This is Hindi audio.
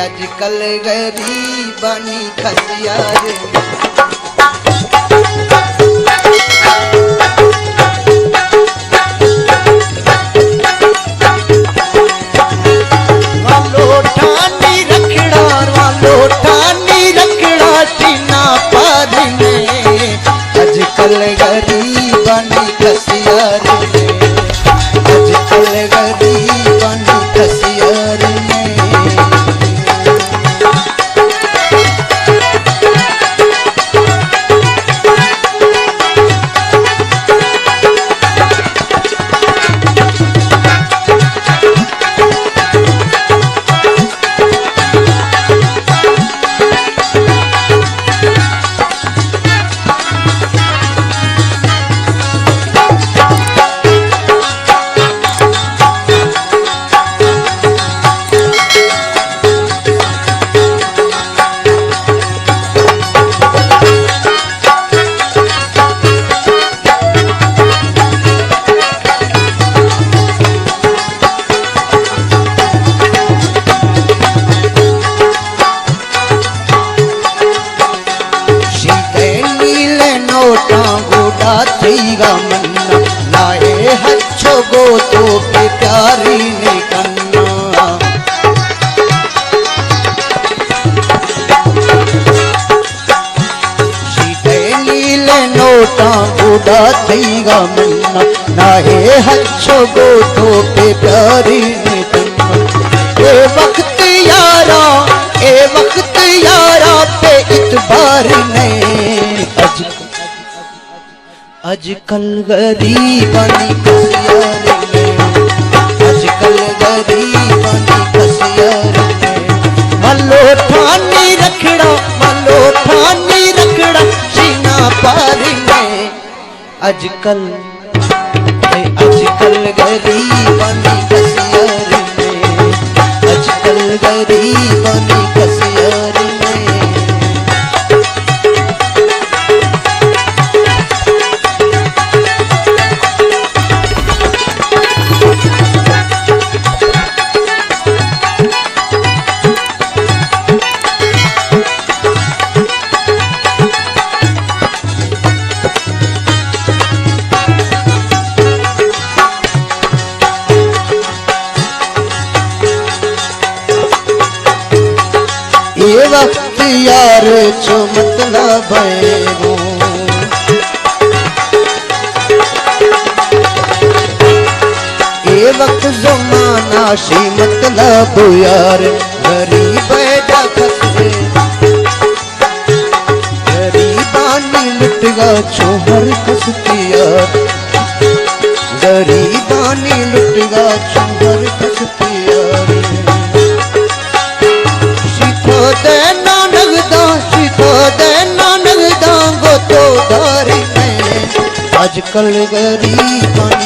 अजकल गरीबानी खसिया रे अजकल गरीबानी खसिया रे अजकल गरीबानी खसिया रे मन्ना लाए हच्छो गो तो के प्यारी ने कन्ना सीते नीले नोटा बूढ़ा थईगा मन्ना लाए हच्छो गो तो के प्यारी ने कन्ना ए वक्त यारा पे इतबार ने अजकल गरीबानी खसिया रे अजकल गरीबानी खसिया रे मलो ठानी रखड़ा सीना पार में अजकल गरीबानी खसिया रे अजकल गरीबानी खसिया रे ये वक्त यार जो मतलब है वो ये वक्त जमाना शी मतलब यार गरीब गरीबानी लुटगा छोहर कसती यार गरीबानी लुटगा छोहर कसती यार देना नगदा गो तो दारी में अजकल गरीबानी